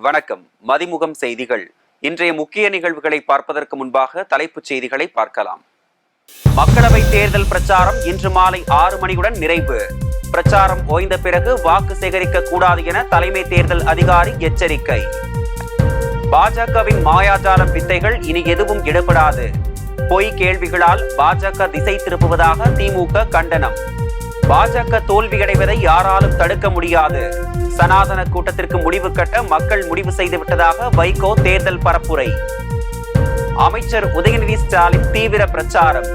வணக்கம். மதிமுகம் செய்திகள். இன்றைய முக்கிய நிகழ்வுகளை பார்ப்பதற்கு முன்பாக தலைப்புச் செய்திகளை பார்க்கலாம். மக்களவை தேர்தல் பிரச்சாரம் இன்று மாலை 6 மணியுடன் நிறைவு. பிரச்சாரம் ஓய்ந்த பிறகு வாக்கு சேகரிக்க கூடாது என தலைமை தேர்தல் அதிகாரி எச்சரிக்கை. பாஜகவின் மாயாஜாலம் வித்தைகள் இனி எதுவும் எடுபடாது. பொய் கேள்விகளால் பாஜக திசை திருப்புவதாக திமுக கண்டனம். பாஜக தோல்வியடைவதை யாராலும் தடுக்க முடியாது. சனாதன கூட்டத்திற்கு முடிவு கட்ட மக்கள் முடிவு செய்துவிட்டதாக வைகோ தேர்தல் பரப்புரை. அமைச்சர் உதயநிதி ஸ்டாலின் தீவிர பிரச்சாரம்.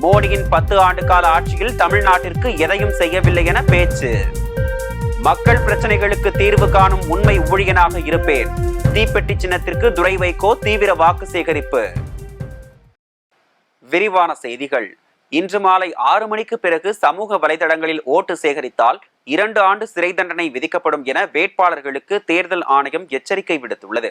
மோடியின் 10 ஆண்டு கால ஆட்சியில் தமிழ்நாட்டிற்கு எதையும் செய்யவில்லை என பேச்சு. மக்கள் பிரச்சனைகளுக்கு தீர்வு காணும் உண்மை ஊழியனாக இருப்பேன். தீப்பெட்டி சின்னத்திற்கு துரை வைகோ தீவிர வாக்கு சேகரிப்பு. விரிவான செய்திகள். இன்று மாலை 6 மணிக்கு பிறகு சமூக வலைதளங்களில் ஓட்டு சேகரித்தால் 2 ஆண்டு சிறை தண்டனை விதிக்கப்படும் என வேட்பாளர்களுக்கு தேர்தல் ஆணையம் எச்சரிக்கை விடுத்துள்ளது.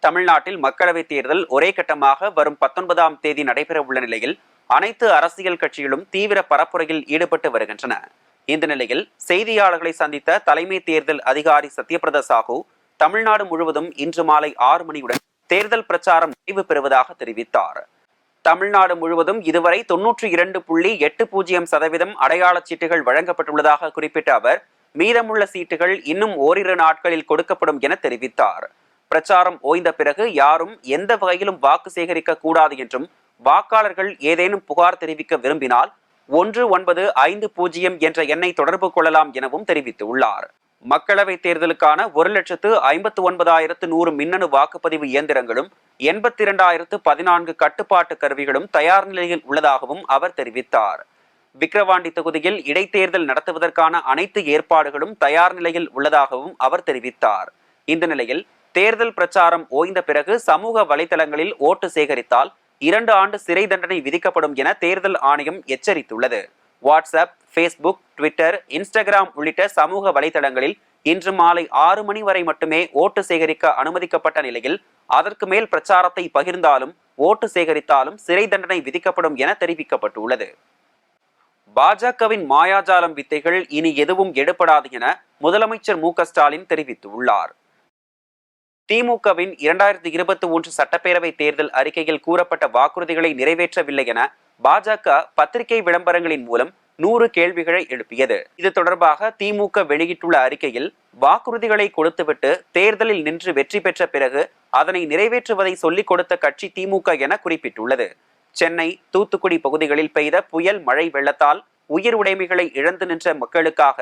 தமிழ்நாட்டில் மக்களவைத் தேர்தல் ஒரே கட்டமாக வரும் 19ஆம் தேதி நடைபெற உள்ள நிலையில் அனைத்து அரசியல் கட்சிகளும் தீவிர பரப்புரையில் ஈடுபட்டு வருகின்றன. இந்த நிலையில் செய்தியாளர்களை சந்தித்த தலைமை தேர்தல் அதிகாரி சத்யபிரதா சாஹூ தமிழ்நாடு முழுவதும் இன்று மாலை 6 மணியுடன் தேர்தல் பிரச்சாரம் நிறைவு பெறுவதாக தெரிவித்தார். தமிழ்நாடு முழுவதும் இதுவரை 92.80% அடையாள சீட்டுகள் வழங்கப்பட்டுள்ளதாக குறிப்பிட்ட அவர், மீதமுள்ள சீட்டுகள் இன்னும் ஓரிரு நாட்களில் கொடுக்கப்படும் என தெரிவித்தார். பிரச்சாரம் ஓய்ந்த பிறகு யாரும் எந்த வகையிலும் வாக்கு சேகரிக்க கூடாது என்றும், வாக்காளர்கள் ஏதேனும் புகார் தெரிவிக்க விரும்பினால் 1950 என்ற எண்ணை தொடர்பு கொள்ளலாம் எனவும் தெரிவித்துள்ளார். மக்களவைத் தேர்தலுக்கான 1,59,100 மின்னணு வாக்குப்பதிவு இயந்திரங்களும் 82,014 கட்டுப்பாட்டு கருவிகளும் தயார் நிலையில் உள்ளதாகவும் அவர் தெரிவித்தார். விக்கிரவாண்டி தொகுதியில் இடைத்தேர்தல் நடத்துவதற்கான அனைத்து ஏற்பாடுகளும் தயார் நிலையில் உள்ளதாகவும் அவர் தெரிவித்தார். இந்த நிலையில் தேர்தல் பிரச்சாரம் ஓய்ந்த பிறகு சமூக வலைதளங்களில் ஓட்டு சேகரித்தால் 2 ஆண்டு சிறை தண்டனை விதிக்கப்படும் என தேர்தல் ஆணையம் எச்சரித்துள்ளது. வாட்ஸ்அப், ஃபேஸ்புக், ட்விட்டர், இன்ஸ்டாகிராம் உள்ளிட்ட சமூக வலைதளங்களில் இன்று மாலை 6 மணி வரை மட்டுமே ஓட்டு சேகரிக்க அனுமதிக்கப்பட்ட நிலையில் அதற்கு மேல் பிரச்சாரத்தை பகிர்ந்தாலும் ஓட்டு சேகரித்தாலும் சிறை தண்டனை விதிக்கப்படும் என தெரிவிக்கப்பட்டுள்ளது. பாஜகவின் மாயாஜாலம் வித்தைகள் இனி எதுவும் எடுபடாது என முதலமைச்சர் மு.க.ஸ்டாலின் தெரிவித்துள்ளார். திமுகவின் 2021 சட்டப்பேரவை தேர்தல் அறிக்கையில் கூறப்பட்ட வாக்குறுதிகளை நிறைவேற்றவில்லை என பாஜக பத்திரிகை விளம்பரங்களின் மூலம் 100 கேள்விகளை எழுப்பியது. இது தொடர்பாக திமுக வெளியிட்டுள்ள அறிக்கையில், வாக்குறுதிகளை கொடுத்துவிட்டு தேர்தலில் நின்று வெற்றி பெற்ற பிறகு அதனை நிறைவேற்றுவதை சொல்லிக் கொடுத்த கட்சி திமுக என குறிப்பிட்டுள்ளது. சென்னை, தூத்துக்குடி பகுதிகளில் பெய்த புயல் மழை வெள்ளத்தால் உயிர் உடைமைகளை இழந்து நின்ற மக்களுக்காக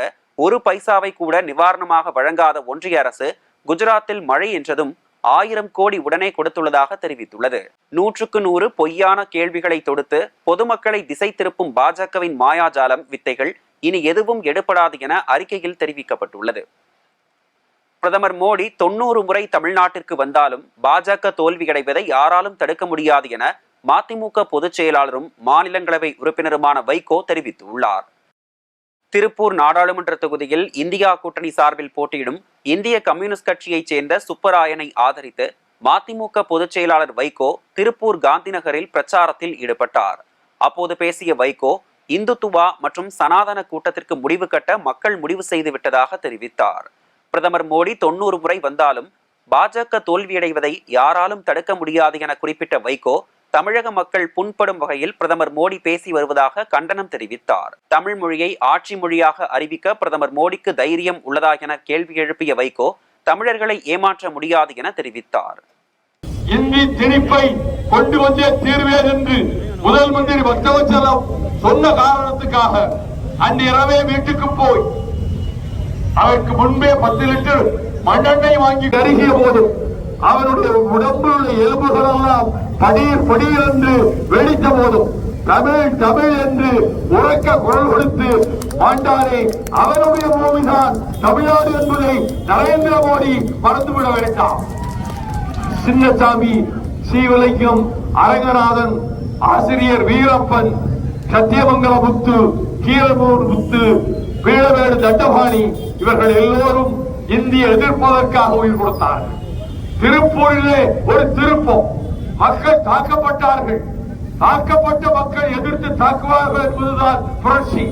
1 பைசாவை கூட நிவாரணமாக வழங்காத ஒன்றிய அரசு குஜராத்தில் மழை என்றதும் 1000 கோடி உடனே கொடுத்துள்ளதாக தெரிவித்துள்ளது. 100க்கு 100 பொய்யான கேள்விகளை தொடுத்து பொதுமக்களை திசை திருப்பும் பாஜகவின் மாயாஜாலம் வித்தைகள் இனி எதுவும் எடுபடாது என அறிக்கையில் தெரிவிக்கப்பட்டுள்ளது. பிரதமர் மோடி 90 முறை தமிழ்நாட்டிற்கு வந்தாலும் பாஜக தோல்வியடைவதை யாராலும் தடுக்க முடியாது என மதிமுக பொதுச் செயலாளரும் மாநிலங்களவை உறுப்பினருமான வைகோ தெரிவித்துள்ளார். திருப்பூர் நாடாளுமன்ற தொகுதியில் இந்தியா கூட்டணி சார்பில் போட்டியிடும் இந்திய கம்யூனிஸ்ட் கட்சியைச் சேர்ந்த சுப்பராயனை ஆதரித்து மதிமுக பொதுச் செயலாளர் வைகோ திருப்பூர் காந்தி நகரில் பிரச்சாரத்தில் ஈடுபட்டார். அப்போது பேசிய வைகோ, இந்துத்துவா மற்றும் சனாதன கூட்டத்திற்கு முடிவு கட்ட மக்கள் முடிவு செய்து விட்டதாக தெரிவித்தார். பிரதமர் மோடி 90 முறை வந்தாலும் பாஜக தோல்வியடைவதை யாராலும் தடுக்க முடியாது என குறிப்பிட்ட வைகோ, தமிழக மக்கள் புண்படும் வகையில் பிரதமர் மோடி பேசி வருவதாக கண்டனம் தெரிவித்தார். தமிழ் மொழியை ஆட்சி மொழியாக அறிவிக்க பிரதமர் மோடிக்கு தைரியம் உள்ளதா என கேள்வி எழுப்பிய வைகோ, தமிழர்களை ஏமாற்ற முடியாது என தெரிவித்தார். இந்தி திணிப்பை கொண்டு வந்தே தீர்வேன் என்று முதல் மந்திரி பக்தவச்சலம் சொன்ன காரணத்துக்காக அன்னிரவே வீட்டுக்கு போய் அவருக்கு முன்பே 10 லிட்டர் மண்ணெண்ணெய் வாங்கி கருகிய போதும் அவருடைய உடம்பில் உள்ள எலும்புகள் எல்லாம் படீர் படீர் என்று வெடித்த போதும் தமிழ் தமிழ் என்று உறக்க குரல் கொடுத்து மாண்டாரே, அவருடைய பூமிதான் தமிழ்நாடு என்பதை நரேந்திர மோடி மறந்துவிட வேண்டாம். சின்னசாமி, ஸ்ரீவிலைக்கும், அரங்கநாதன், ஆசிரியர் வீரப்பன், சத்தியமங்கல முத்து, கீரமூர் முத்து, வீரவேடு தண்டபாணி இவர்கள் எல்லோரும் இந்திய எதிர்ப்பதற்காக உயிர் கொடுத்தார்கள். திருப்பூரிலே ஒரு திருப்பம், மக்கள் தாக்கப்பட்டார்கள். தாக்கப்பட்ட மக்கள் எதிர்த்து தாக்குவார்கள் என்பதுதான் புரட்சி.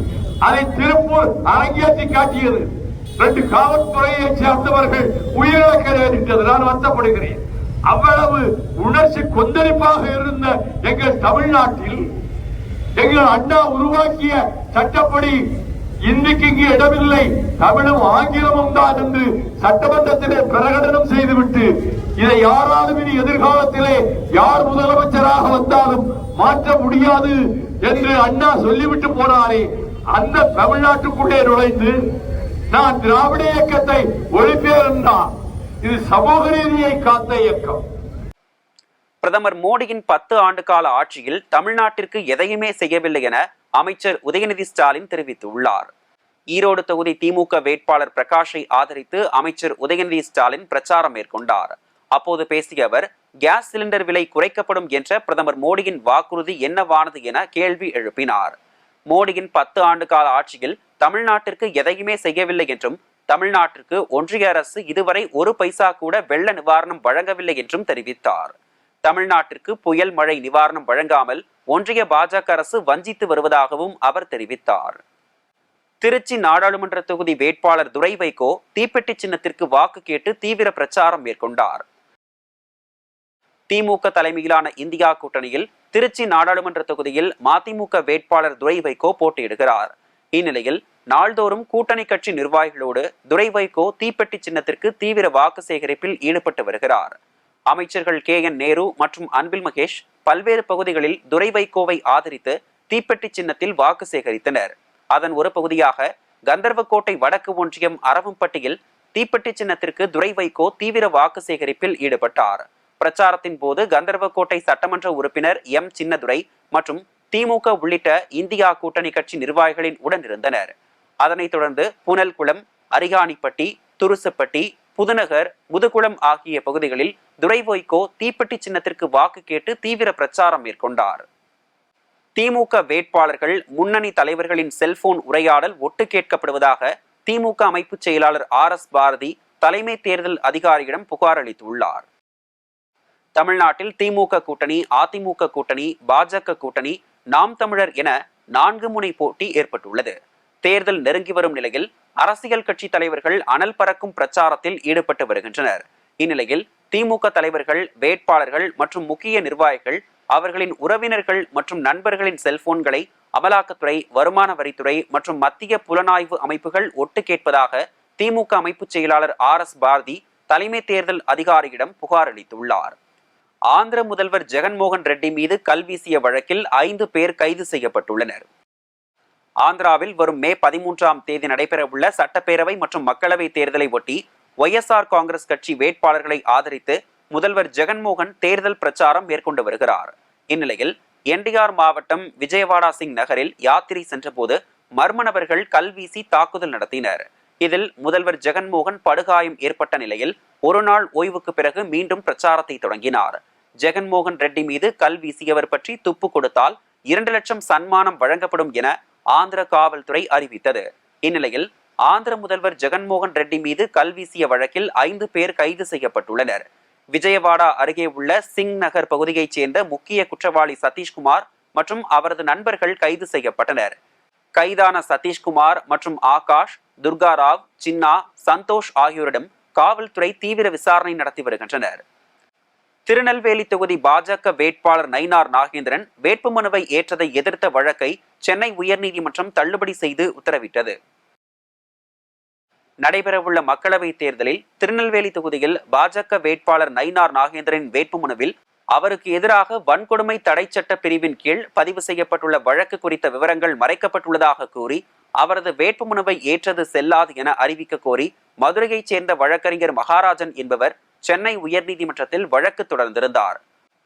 அதை திருப்பூர் அரங்கேற்றி காட்டியது. 2 காவல்துறையை சேர்ந்தவர்கள் உயிரிழக்க நேரிட்டது. நான் வருத்தப்படுகிறேன். அவ்வளவு உணர்ச்சி கொந்தளிப்பாக இருந்த எங்கள் தமிழ்நாட்டில் எங்கள் அண்ணா உருவாக்கிய சட்டப்படி இன்றைக்கு இங்கே இடமில்லை, தமிழும் ஆங்கிலமும் தான் என்று சட்டமன்றத்திலே பிரகடனம் செய்துவிட்டு இதை யாராலும் இனி எதிர்காலத்திலே யார் முதலமைச்சராக வந்தாலும் மாற்ற முடியாது என்று அண்ணா சொல்லிவிட்டு போனாரே, அந்த தமிழ்நாட்டுக்குள்ளே நுழைந்து நான் திராவிட இயக்கத்தை ஒழிப்பேன் என்றார். இது சமூக நீதியை காத்த இயக்கம். பிரதமர் மோடியின் 10 ஆண்டு கால ஆட்சியில் தமிழ்நாட்டிற்கு எதையுமே செய்யவில்லை என அமைச்சர் உதயநிதி ஸ்டாலின் தெரிவித்துள்ளார். ஈரோடு தொகுதி திமுக வேட்பாளர் பிரகாஷை ஆதரித்து அமைச்சர் உதயநிதி ஸ்டாலின் பிரச்சாரம் மேற்கொண்டார். அப்போது பேசிய அவர், கேஸ் சிலிண்டர் விலை குறைக்கப்படும் என்ற பிரதமர் மோடியின் வாக்குறுதி என்னவானது என கேள்வி எழுப்பினார். மோடியின் 10 ஆண்டு கால ஆட்சியில் தமிழ்நாட்டிற்கு எதையுமே செய்யவில்லை என்றும், தமிழ்நாட்டிற்கு ஒன்றிய அரசு இதுவரை 1 பைசா கூட வெள்ள நிவாரணம் வழங்கவில்லை என்றும் தெரிவித்தார். தமிழ்நாட்டிற்கு புயல் மழை நிவாரணம் வழங்காமல் ஒன்றிய பாஜக அரசு வஞ்சித்து வருவதாகவும் அவர் தெரிவித்தார். திருச்சி நாடாளுமன்ற தொகுதி வேட்பாளர் துரை வைகோ தீப்பெட்டி சின்னத்திற்கு வாக்கு கேட்டு தீவிர பிரச்சாரம் மேற்கொண்டார். திமுக தலைமையிலான இந்தியா கூட்டணியில் திருச்சி நாடாளுமன்ற தொகுதியில் மதிமுக வேட்பாளர் துரை வைகோ போட்டியிடுகிறார். இந்நிலையில் நாள்தோறும் கூட்டணி கட்சி நிர்வாகிகளோடு துரை வைகோ தீப்பெட்டி சின்னத்திற்கு தீவிர வாக்கு சேகரிப்பில் ஈடுபட்டு வருகிறார். அமைச்சர்கள் KN நேரு மற்றும் அன்பில் மகேஷ் பல்வேறு பகுதிகளில் துரை வைகோவை ஆதரித்து தீப்பெட்டி சின்னத்தில் வாக்கு சேகரித்தனர். அதன் ஒரு பகுதியாக கந்தர்வக்கோட்டை வடக்கு ஒன்றியம் அரவம்பட்டியில் தீப்பெட்டி சின்னத்திற்கு துரை வைகோ தீவிர வாக்கு சேகரிப்பில் ஈடுபட்டார். பிரச்சாரத்தின் போது கந்தர்வக்கோட்டை சட்டமன்ற உறுப்பினர் M சின்னதுரை மற்றும் திமுக உள்ளிட்ட இந்தியா கூட்டணி கட்சி நிர்வாகிகளின் உடனிருந்தனர். அதனைத் தொடர்ந்து புனல்குளம், அரிகாணிப்பட்டி, துருசுப்பட்டி, புதுநகர், முதுகுளம் ஆகிய பகுதிகளில் துரை வைகோ தீப்பெட்டி சின்னத்திற்கு வாக்கு கேட்டு தீவிர பிரச்சாரம் மேற்கொண்டார். திமுக வேட்பாளர்கள், முன்னணி தலைவர்களின் செல்போன் உரையாடல் ஒட்டு கேட்கப்படுவதாக திமுக அமைப்பு செயலாளர் RS பாரதி தலைமை தேர்தல் அதிகாரியிடம் புகார் அளித்துள்ளார். தமிழ்நாட்டில் திமுக கூட்டணி, அதிமுக கூட்டணி, பாஜக கூட்டணி, நாம் தமிழர் என 4 முனை போட்டி ஏற்பட்டுள்ளது. தேர்தல் நெருங்கி வரும் நிலையில் அரசியல் கட்சி தலைவர்கள் அனல் பறக்கும் பிரச்சாரத்தில் ஈடுபட்டு வருகின்றனர். இந்நிலையில் திமுக தலைவர்கள், வேட்பாளர்கள் மற்றும் முக்கிய நிர்வாகிகள் அவர்களின் உறவினர்கள் மற்றும் நண்பர்களின் செல்போன்களை அமலாக்கத்துறை, வருமான வரித்துறை மற்றும் மத்திய புலனாய்வு அமைப்புகள் ஒட்டு கேட்பதாக திமுக அமைப்பு செயலாளர் RS பாரதி தலைமை தேர்தல் அதிகாரியிடம் புகார் அளித்துள்ளார். ஆந்திர முதல்வர் ஜெகன்மோகன் ரெட்டி மீது கல்வீசிய வழக்கில் 5 பேர் கைது செய்யப்பட்டுள்ளனர். ஆந்திராவில் வரும் மே 13ஆம் தேதி நடைபெறவுள்ள சட்டப்பேரவை மற்றும் மக்களவை தேர்தலை ஒட்டி YSR காங்கிரஸ் கட்சி வேட்பாளர்களை ஆதரித்து முதல்வர் ஜெகன்மோகன் தேர்தல் பிரச்சாரம் மேற்கொண்டு வருகிறார். இந்நிலையில் NTR மாவட்டம் விஜயவாடா சிங் நகரில் யாத்திரை சென்றபோது மர்ம நபர்கள் கல்வீசி தாக்குதல் நடத்தினர். இதில் முதல்வர் ஜெகன்மோகன் படுகாயம் ஏற்பட்ட நிலையில் ஒரு நாள் ஓய்வுக்கு பிறகு மீண்டும் பிரச்சாரத்தை தொடங்கினார். ஜெகன்மோகன் ரெட்டி மீது கல் வீசியவர் பற்றி துப்பு கொடுத்தால் 2 லட்சம் சன்மானம் வழங்கப்படும் என ஆந்திர காவல்துறை அறிவித்தது. இந்நிலையில் ஆந்திர முதல்வர் ஜெகன்மோகன் ரெட்டி மீது கல் வீசிய வழக்கில் 5 பேர் கைது செய்யப்பட்டுள்ளனர். விஜயவாடா அருகே உள்ள சிங் நகர் பகுதியைச் சேர்ந்த முக்கிய குற்றவாளி சதீஷ்குமார் மற்றும் அவரது நண்பர்கள் கைது செய்யப்பட்டனர். கைதான சதீஷ்குமார் மற்றும் ஆகாஷ், துர்காராவ், சின்னா, சந்தோஷ் ஆகியோரிடம் காவல்துறை தீவிர விசாரணை நடத்தி வருகின்றனர். திருநெல்வேலி தொகுதி பாஜக வேட்பாளர் நயினார் நாகேந்திரன் வேட்புமனுவை ஏற்றதை எதிர்த்த வழக்கை சென்னை உயர்நீதிமன்றம் தள்ளுபடி செய்து உத்தரவிட்டது. நடைபெறவுள்ள மக்களவைத் தேர்தலில் திருநெல்வேலி தொகுதியில் பாஜக வேட்பாளர் நயினார் நாகேந்திரனின் வேட்புமனுவில் அவருக்கு எதிராக வன்கொடுமை தடை சட்ட பிரிவின் கீழ் பதிவு செய்யப்பட்டுள்ள வழக்கு குறித்த விவரங்கள் மறைக்கப்பட்டுள்ளதாக கூறி அவரது வேட்புமனுவை ஏற்றது செல்லாது என அறிவிக்க கோரி மதுரையைச் சேர்ந்த வழக்கறிஞர் மகாராஜன் என்பவர் சென்னை உயர்நீதிமன்றத்தில் வழக்கு தொடர்ந்திருந்தார்.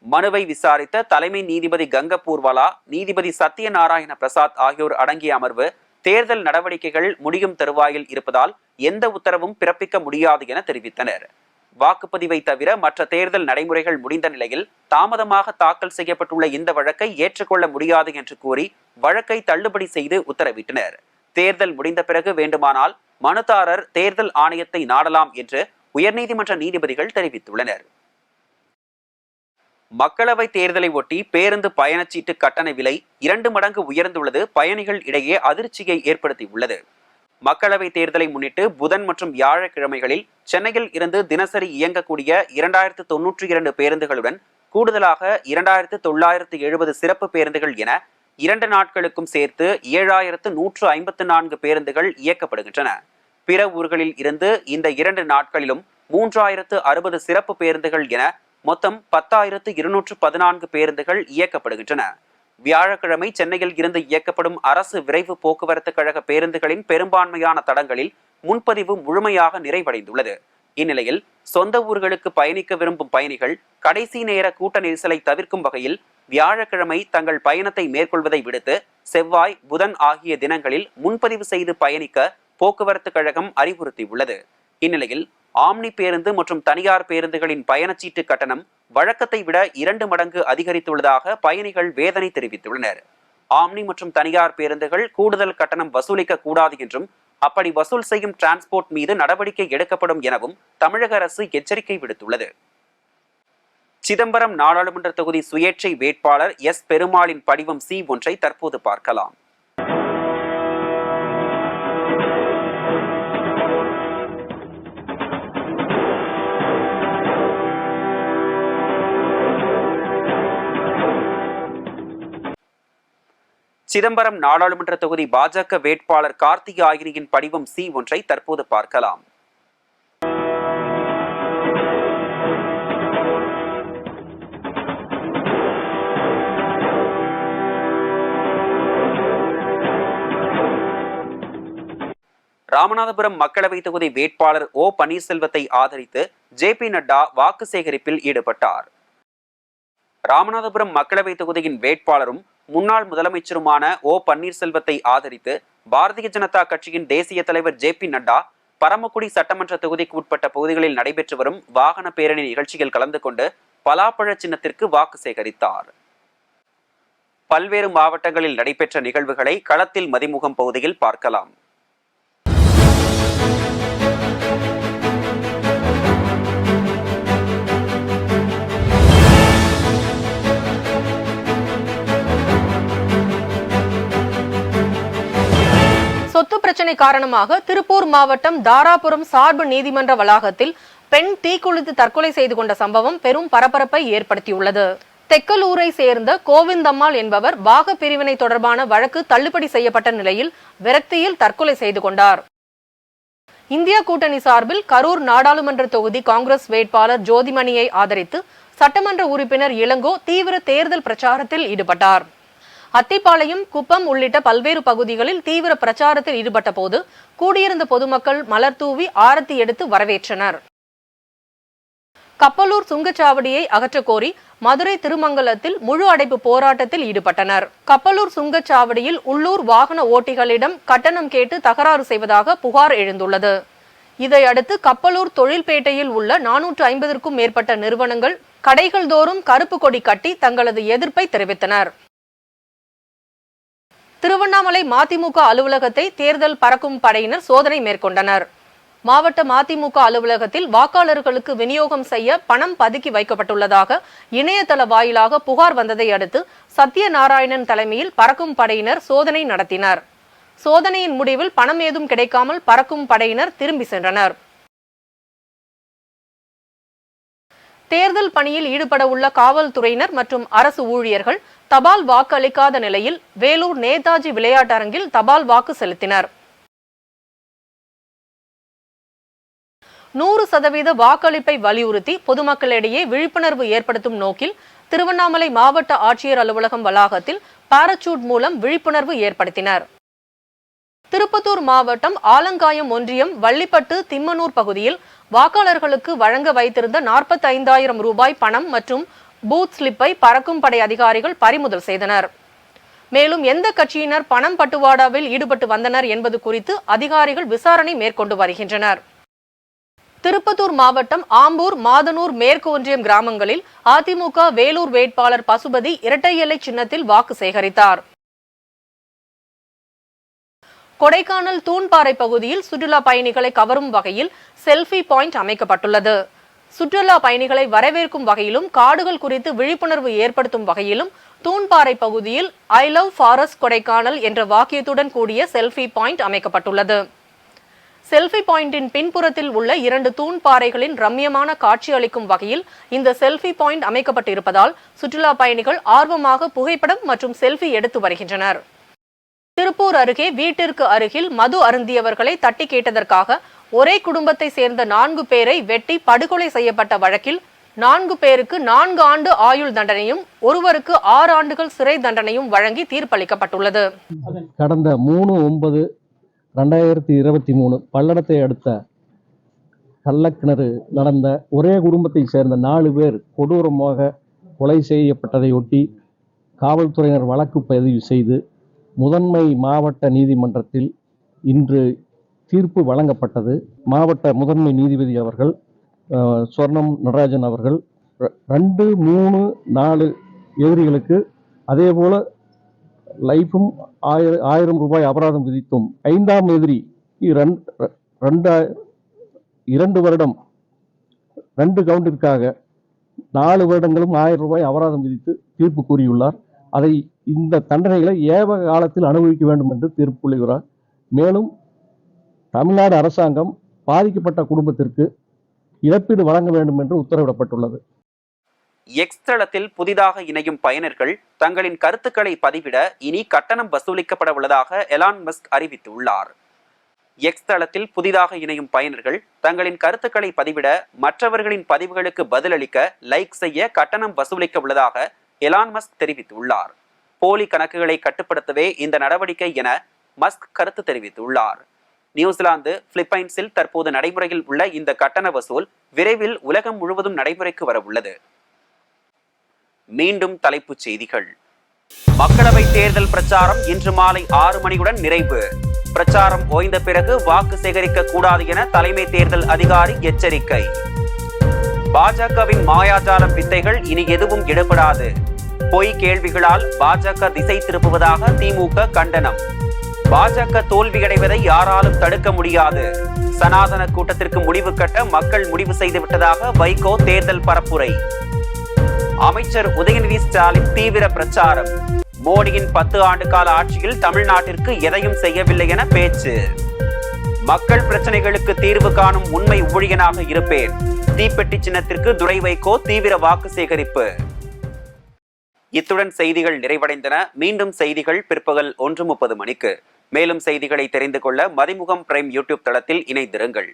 மனுவை விசாரித்த தலைமை நீதிபதி கங்கபூர்வாலா, நீதிபதி சத்யநாராயண பிரசாத் ஆகியோர் அடங்கிய அமர்வு தேர்தல் நடவடிக்கைகள் முடியும் தருவாயில் இருப்பதால் எந்த உத்தரவும் பிறப்பிக்க முடியாது என தெரிவித்தனர். வாக்குப்பதிவை தவிர மற்ற தேர்தல் நடைமுறைகள் முடிந்த நிலையில் தாமதமாக தாக்கல் செய்யப்பட்டுள்ள இந்த வழக்கை ஏற்றுக்கொள்ள முடியாது என்று கூறி வழக்கை தள்ளுபடி செய்து உத்தரவிட்டனர். தேர்தல் முடிந்த பிறகு வேண்டுமானால் மனுதாரர் தேர்தல் ஆணையத்தை நாடலாம் என்று உயர்நீதிமன்ற நீதிபதிகள் தெரிவித்துள்ளனர். மக்களவை தேர்தலை ஒட்டி பேருந்து பயணச்சீட்டு கட்டண விலை 2 மடங்கு உயர்ந்துள்ளது பயணிகள் இடையே அதிர்ச்சியை ஏற்படுத்தியுள்ளது. மக்களவை தேர்தலை முன்னிட்டு புதன் மற்றும் வியாழக்கிழமைகளில் சென்னையில் இருந்து தினசரி இயங்கக்கூடிய 2092 பேருந்துகளுடன் கூடுதலாக 2970 சிறப்பு பேருந்துகள் என 2 நாட்களுக்கும் சேர்த்து 7154 பேருந்துகள் இயக்கப்படுகின்றன. பிற ஊர்களில் இருந்து இந்த 2 நாட்களிலும் 3060 சிறப்பு பேருந்துகள் என மொத்தம் 10,214 பேருந்துகள் இயக்கப்படுகின்றன. வியாழக்கிழமை சென்னையில் இருந்து இயக்கப்படும் அரசு விரைவு போக்குவரத்து கழக பேருந்துகளின் பெரும்பான்மையான தடங்களில் முன்பதிவு முழுமையாக நிறைவடைந்துள்ளது. இந்நிலையில் சொந்த ஊர்களுக்கு பயணிக்க விரும்பும் பயணிகள் கடைசி நேர கூட்ட நெரிசலை தவிர்க்கும் வகையில் வியாழக்கிழமை தங்கள் பயணத்தை மேற்கொள்வதை விடுத்து செவ்வாய், புதன் ஆகிய தினங்களில் முன்பதிவு செய்து பயணிக்க போக்குவரத்து கழகம் அறிவுறுத்தியுள்ளது. இந்நிலையில் ஆம்னி பேருந்து மற்றும் தனியார் பேருந்துகளின் பயணச்சீட்டு கட்டணம் வழக்கத்தை விட 2 மடங்கு அதிகரித்துள்ளதாக பயணிகள் வேதனை தெரிவித்துள்ளனர். ஆம்னி மற்றும் தனியார் பேருந்துகள் கூடுதல் கட்டணம் வசூலிக்க கூடாது என்றும் அப்படி வசூல் செய்யும் டிரான்ஸ்போர்ட் மீது நடவடிக்கை எடுக்கப்படும் எனவும் தமிழக அரசு எச்சரிக்கை விடுத்துள்ளது. சிதம்பரம் நாடாளுமன்ற தொகுதி சுயேட்சை வேட்பாளர் எஸ். பெருமாளின் படிவம் C1 தற்போது பார்க்கலாம். சிதம்பரம் நாடாளுமன்ற தொகுதி பாஜக வேட்பாளர் கார்த்திகாயனியின் படிவம் C1 தற்போது பார்க்கலாம். ராமநாதபுரம் மக்களவை தொகுதி வேட்பாளர் ஓ. பன்னீர்செல்வத்தை ஆதரித்து JP நட்டா வாக்கு சேகரிப்பில் ஈடுபட்டார். ராமநாதபுரம் மக்களவை தொகுதியின் வேட்பாளரும் முன்னாள் முதலமைச்சருமான ஓ. பன்னீர்செல்வத்தை ஆதரித்து பாரதிய ஜனதா கட்சியின் தேசிய தலைவர் JP நட்டா பரமக்குடி சட்டமன்ற தொகுதிக்கு உட்பட்ட பகுதிகளில் நடைபெற்று வரும் வாகன பேரணி நிகழ்ச்சியில் கலந்து கொண்டு பலாப்பழ சின்னத்திற்கு வாக்கு சேகரித்தார். பல்வேறு மாவட்டங்களில் நடைபெற்ற நிகழ்வுகளை களத்தில் மதிமுகம் பகுதியில் பார்க்கலாம். சொத்து பிரச்சனை காரணமாக திருப்பூர் மாவட்டம் தாராபுரம் சார்பு நீதிமன்ற வளாகத்தில் பெண் தீக்குளித்து தற்கொலை செய்து கொண்ட சம்பவம் பெரும் பரபரப்பை ஏற்படுத்தியுள்ளது. தெக்கலூரை சேர்ந்த கோவிந்தம்மாள் என்பவர் பாக பிரிவினை தொடர்பான வழக்கு தள்ளுபடி செய்யப்பட்ட நிலையில் விரக்தியில் தற்கொலை செய்து கொண்டார். இந்தியா கூட்டணி சார்பில் கரூர் நாடாளுமன்ற தொகுதி காங்கிரஸ் வேட்பாளர் ஜோதிமணியை ஆதரித்து சட்டமன்ற உறுப்பினர் இளங்கோ தீவிர தேர்தல் பிரச்சாரத்தில் ஈடுபட்டார். அத்திப்பாளையம், குப்பம் உள்ளிட்ட பல்வேறு பகுதிகளில் தீவிர பிரச்சாரத்தில் ஈடுபட்ட போது கூடியிருந்த பொதுமக்கள் மலர் தூவி ஆரத்தி எடுத்து வரவேற்றனர். கப்பலூர் சுங்கச்சாவடியை அகற்றக்கோரி மதுரை திருமங்கலத்தில் முழு அடைப்பு போராட்டத்தில் ஈடுபட்டனர். கப்பலூர் சுங்கச்சாவடியில் உள்ளூர் வாகன ஓட்டிகளிடம் கட்டணம் கேட்டு தகராறு செய்வதாக புகார் எழுந்துள்ளது. இதையடுத்து கப்பலூர் தொழில்பேட்டையில் உள்ள 450க்கும் மேற்பட்ட நிறுவனங்கள் கடைகள் தோறும் கருப்பு கொடி கட்டி தங்களது எதிர்ப்பை தெரிவித்தனர். திருவண்ணாமலை மதிமுக அலுவலகத்தை தேர்தல் பறக்கும் படையினர் சோதனை மேற்கொண்டனர். மாவட்ட மதிமுக அலுவலகத்தில் வாக்காளர்களுக்கு விநியோகம் செய்ய பணம் பதுக்கி வைக்கப்பட்டுள்ளதாக இணையதள வாயிலாக புகார் வந்ததை அடுத்து சத்யநாராயணன் தலைமையில் பறக்கும் படையினர் சோதனை நடத்தினர். சோதனையின் முடிவில் பணம் ஏதும் கிடைக்காமல் பறக்கும் படையினர் திரும்பி சென்றனர். தேர்தல் பணியில் ஈடுபட உள்ள காவல்துறையினர் மற்றும் அரசு ஊழியர்கள் தபால் வாக்கு அளிக்காத நிலையில் வேலூர் நேதாஜி விளையாட்டரங்கில் தபால் வாக்கு செலுத்தினர். 100% வாக்களிப்பை வலியுறுத்தி பொதுமக்களிடையே விழிப்புணர்வு ஏற்படுத்தும் நோக்கில் திருவண்ணாமலை மாவட்ட ஆட்சியர் அலுவலகம் வளாகத்தில் பாராசூட் மூலம் விழிப்புணர்வு ஏற்படுத்தினர். திருப்பத்தூர் மாவட்டம் ஆலங்காயம் ஒன்றியம் வள்ளிப்பட்டு திம்மனூர் பகுதியில் வாக்காளர்களுக்கு வழங்க வைத்திருந்த 45,000 ரூபாய் பணம் மற்றும் பூத் ஸ்லிப்பை பறக்கும் படை அதிகாரிகள் பறிமுதல் செய்தனர். மேலும் எந்த கட்சியினர் பணம் பட்டுவாடாவில் ஈடுபட்டு வந்தனர் என்பது குறித்து அதிகாரிகள் விசாரணை மேற்கொண்டு வருகின்றனர். திருப்பத்தூர் மாவட்டம் ஆம்பூர், மாதனூர் மேற்கு ஒன்றியம் கிராமங்களில் அதிமுக வேலூர் வேட்பாளர் பசுபதி இரட்டை இலை சின்னத்தில் வாக்கு சேகரித்தார். கொடைக்கானல் தூண்பாறை பகுதியில் சுற்றுலா பயணிகளை கவரும் வகையில் செல்ஃபி பாயிண்ட் அமைக்கப்பட்டுள்ளது. சுற்றுலா பயணிகளை வரவேற்கும் வகையிலும் காடுகள் குறித்து விழிப்புணர்வு ஏற்படுத்தும் வகையிலும் தூண்பாறை பகுதியில் ஐ லவ் ஃபாரஸ்ட் கொடைக்கானல் என்ற வாக்கியத்துடன் கூடிய செல்ஃபி பாயிண்ட் அமைக்கப்பட்டுள்ளது. செல்ஃபி பாயிண்டின் பின்புறத்தில் உள்ள 2 தூண் பாறைகளின் ரம்மியமான காட்சி அளிக்கும் வகையில் இந்த செல்ஃபி பாயிண்ட் அமைக்கப்பட்டிருப்பதால் சுற்றுலா பயணிகள் ஆர்வமாக புகைப்படம் மற்றும் செல்ஃபி எடுத்து வருகின்றனர். திருப்பூர் அருகே வீட்டிற்கு அருகில் மது அருந்தியவர்களை தட்டி கேட்டதற்காக ஒரே குடும்பத்தை சேர்ந்த 4 பேரை வெட்டி படுகொலை செய்யப்பட்ட வழக்கில் 4 பேருக்கு 4 ஆண்டு ஆயுள் தண்டனையும் ஒருவருக்கு 6 ஆண்டுகள் சிறை தண்டனையும் வழங்கி தீர்ப்பளிக்கப்பட்டுள்ளது. கடந்த 3/9/2023 பல்லடத்தை அடுத்த கள்ளக்கிணறு நடந்த ஒரே குடும்பத்தை சேர்ந்த 4 பேர் கொடூரமாக கொலை செய்யப்பட்டதையொட்டி காவல்துறையினர் வழக்கு பதிவு செய்து முதன்மை மாவட்ட நீதிமன்றத்தில் இன்று தீர்ப்பு வழங்கப்பட்டது. மாவட்ட முதன்மை நீதிபதி அவர்கள் சொர்ணம் நடராஜன் அவர்கள் 2, 3, 4 எதிரிகளுக்கு அதேபோல லைஃபும் 1000 ரூபாய் அபராதம் விதித்தும் 5ஆம் எதிரி 2 வருடம் 2 கவுண்டிற்காக 4 வருடங்களும் 1000 ரூபாய் அபராதம் விதித்து தீர்ப்பு கூறியுள்ளார். அதை இந்த தண்டனைகளை ஏவ காலத்தில் அனுபவிக்க வேண்டும் என்று தீர்ப்புள்ளார். மேலும் தமிழ்நாடு அரசாங்கம் பாதிக்கப்பட்ட குடும்பத்திற்கு இழப்பீடு வழங்க வேண்டும் என்று உத்தரவிடப்பட்டுள்ளது. எக்ஸ் தளத்தில் புதிதாக இணையும் பயனர்கள் தங்களின் கருத்துக்களை பதிவிட இனி கட்டணம் வசூலிக்கப்பட உள்ளதாக எலான் மஸ்க் அறிவித்துள்ளார். எக்ஸ் தளத்தில் புதிதாக இணையும் பயனர்கள் தங்களின் கருத்துக்களை பதிவிட மற்றவர்களின் பதிவுகளுக்கு பதிலளிக்க லைக் செய்ய கட்டணம் வசூலிக்க உள்ளதாக எலான் மஸ்க் தெரிவித்துள்ளார். போலி கணக்குகளை கட்டுப்படுத்தவே இந்த நடவடிக்கை என மஸ்க் கருத்து தெரிவித்துள்ளார். நியூசிலாந்து, பிலிப்பைன்ஸில் தற்போது நடைமுறையில் உள்ள இந்த கட்டண வசூல் விரைவில் உலகம் முழுவதும் நடைமுறைக்கு வர உள்ளது. மீண்டும் தலைப்புச் செய்திகள். மக்களவை தேர்தல் பிரச்சாரம் இன்று மாலை 6 மணியுடன் நிறைவு. பிரச்சாரம் ஓய்ந்த பிறகு வாக்கு சேகரிக்க கூடாது என தலைமை தேர்தல் அதிகாரி எச்சரிக்கை. பாஜகவின் மாயாஜாலம் வித்தைகள் இனி எதுவும் எடுபடாது. பொய் கேள்விகளால் பாஜக திசை திருப்புவதாக திமுக கண்டனம். பாஜக தோல்வியடைவதை யாராலும் தடுக்க முடியாது. சனாதன கூட்டத்திற்கு முடிவு கட்ட மக்கள் முடிவு செய்துவிட்டதாக வைகோ தேர்தல் பரப்புரை. அமைச்சர் உதயநிதி ஸ்டாலின் தீவிர பிரச்சாரம். மோடியின் 10 ஆண்டு கால ஆட்சியில் தமிழ்நாட்டிற்கு எதையும் செய்யவில்லை என பேச்சு. மக்கள் பிரச்சனைகளுக்கு தீர்வு காணும் உண்மை ஊழியனாக இருப்பேன். தீப்பெட்டி சின்னத்திற்கு துரை வைகோ தீவிர வாக்கு சேகரிப்பு. இத்துடன் செய்திகள் நிறைவடைந்தன. மீண்டும் செய்திகள் பிற்பகல் 1:30 மணிக்கு. மேலும் செய்திகளை தெரிந்து கொள்ள மதிமுகம் பிரைம் யூடியூப் தளத்தில் இணைந்திருங்கள்.